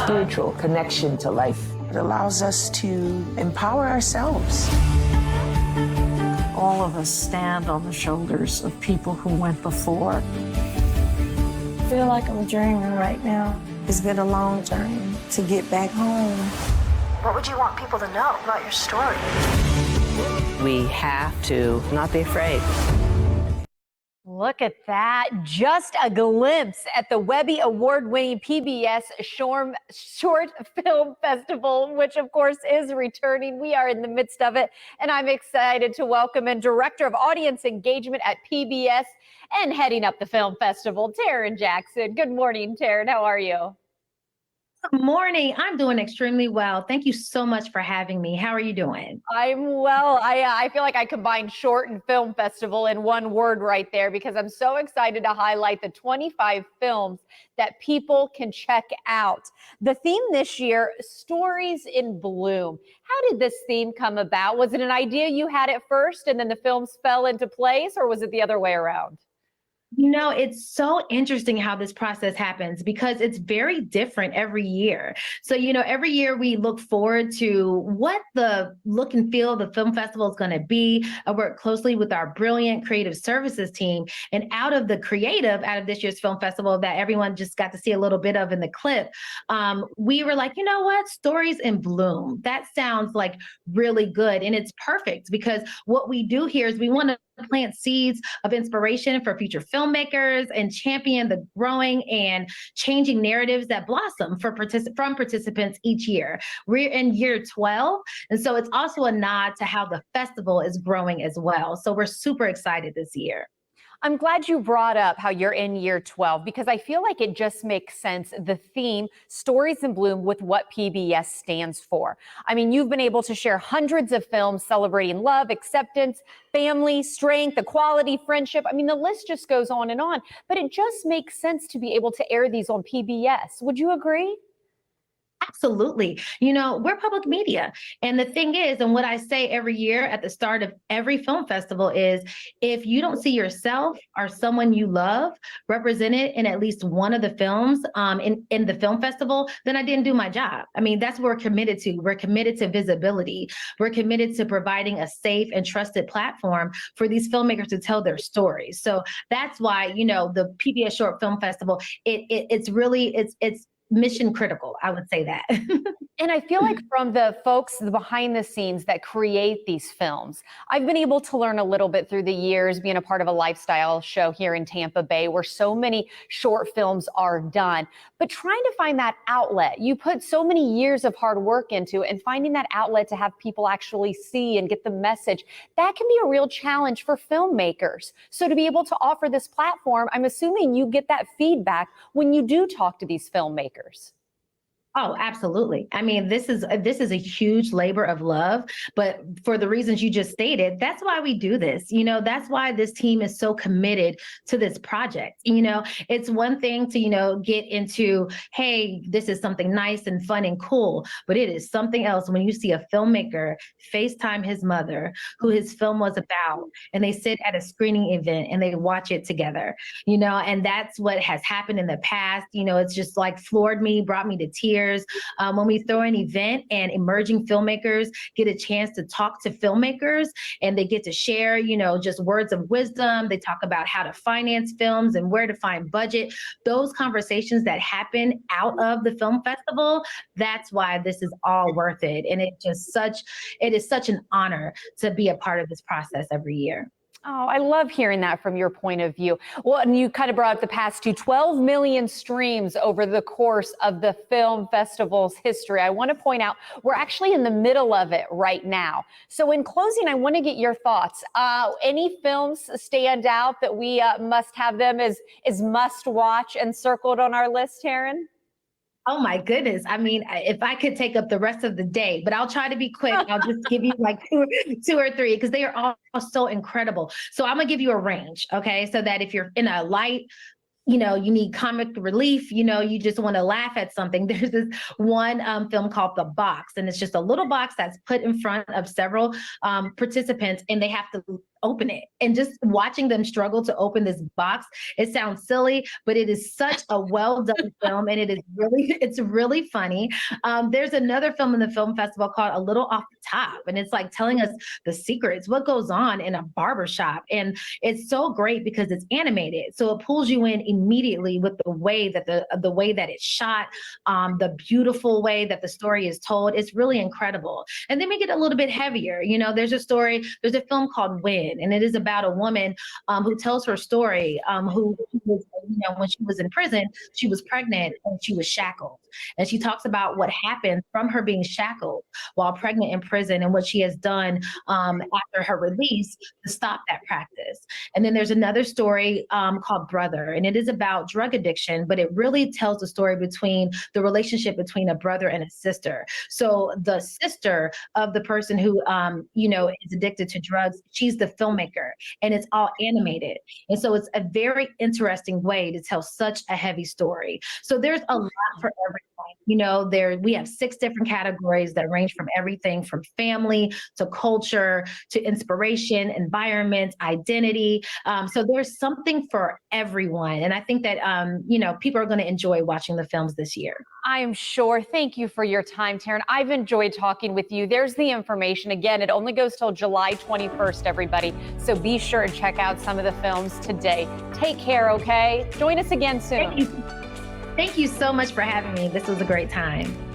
spiritual connection to life. It allows us to empower ourselves. All of us stand on the shoulders of people who went before. I feel like I'm dreaming right now. It's been a long journey to get back home. What would you want people to know about your story? We have to not be afraid. Look at that. Just a glimpse at the Webby Award-winning PBS Short Film Festival, which of course is returning. We are in the midst of it, and I'm excited to welcome in Director of Audience Engagement at PBS and heading up the film festival, Taryn Jackson. Good morning, Taryn. How are you? Good morning. I'm doing extremely well. Thank you so much for having me. How are you doing? I'm well. I feel like I combined short and film festival in one word right there because I'm so excited to highlight the 25 films that people can check out. The theme this year, Stories in Bloom. How did this theme come about? Was it an idea you had at first and then the films fell into place, or was it the other way around? You know, it's so interesting how this process happens because it's very different every year. So, every year we look forward to what the look and feel of the film festival is going to be. I work closely with our brilliant creative services team. And out of this year's film festival that everyone just got to see a little bit of in the clip, we were like, you know what? Stories in Bloom. That sounds like really good. And it's perfect because what we do here is we want to plant seeds of inspiration for future filmmakers and champion the growing and changing narratives that blossom from participants each year. We're in year 12, and so it's also a nod to how the festival is growing as well. So we're super excited this year. I'm glad you brought up how you're in year 12 because I feel like it just makes sense, the theme, Stories in Bloom, with what PBS stands for. I mean, you've been able to share hundreds of films celebrating love, acceptance, family, strength, equality, friendship. I mean, the list just goes on, but it just makes sense to be able to air these on PBS. Would you agree? Absolutely. We're public media. And the thing is, and what I say every year at the start of every film festival is, if you don't see yourself or someone you love represented in at least one of the films in the film festival, then I didn't do my job. I mean, that's what we're committed to. We're committed to visibility. We're committed to providing a safe and trusted platform for these filmmakers to tell their stories. So that's why, the PBS Short Film Festival, it's mission critical. I would say that. And I feel like from the folks behind the scenes that create these films, I've been able to learn a little bit through the years being a part of a lifestyle show here in Tampa Bay where so many short films are done. But trying to find that outlet, you put so many years of hard work into it, and finding that outlet to have people actually see and get the message, that can be a real challenge for filmmakers. So to be able to offer this platform, I'm assuming you get that feedback when you do talk to these filmmakers. Oh, absolutely. I mean, this is a huge labor of love, but for the reasons you just stated, that's why we do this. That's why this team is so committed to this project. It's one thing to, get into, hey, this is something nice and fun and cool, but it is something else when you see a filmmaker FaceTime his mother, who his film was about, and they sit at a screening event and they watch it together, and that's what has happened in the past. It's just like floored me, brought me to tears. When we throw an event and emerging filmmakers get a chance to talk to filmmakers and they get to share, just words of wisdom. They talk about how to finance films and where to find budget. Those conversations that happen out of the film festival, that's why this is all worth it. And it is such an honor to be a part of this process every year. Oh, I love hearing that from your point of view. Well, and you kind of brought up the past 12 million streams over the course of the film festival's history. I want to point out we're actually in the middle of it right now. So in closing, I want to get your thoughts. Any films stand out that we must have them as must watch and circled on our list, Taryn? Oh my goodness. I mean, if I could take up the rest of the day, but I'll try to be quick. I'll just give you like two or three because they are all so incredible. So I'm gonna give you a range, okay? So that if you're in a light, you need comic relief, you just want to laugh at something. There's this one film called The Box, and it's just a little box that's put in front of several participants, and they have to open it. And just watching them struggle to open this box, it sounds silly, but it is such a well done film, and it's really funny. There's another film in the film festival called A Little Off the Top, and it's like telling us the secrets, what goes on in a barbershop. And it's so great because it's animated, so it pulls you in immediately with the way that the way that it's shot, the beautiful way that the story is told. It's really incredible. And then we get a little bit heavier. You know, there's a film called Win, and it is about a woman who tells her story, who was, you know, when she was in prison, she was pregnant and she was shackled. And she talks about what happened from her being shackled while pregnant in prison and what she has done after her release to stop that practice. And then there's another story called Brother, and it is about drug addiction, but it really tells the story between the relationship between a brother and a sister. So the sister of the person who, you know, is addicted to drugs, she's the filmmaker, and it's all animated. And so it's a very interesting way to tell such a heavy story. So there's a lot for everyone. You know, we have 6 different categories that range from everything from family to culture to inspiration, environment, identity. So there's something for everyone. And I think that, you know, people are going to enjoy watching the films this year. I am sure. Thank you for your time, Taryn. I've enjoyed talking with you. There's the information. Again, it only goes till July 21st, everybody. So be sure and check out some of the films today. Take care, okay? Join us again soon. Thank you so much for having me. This was a great time.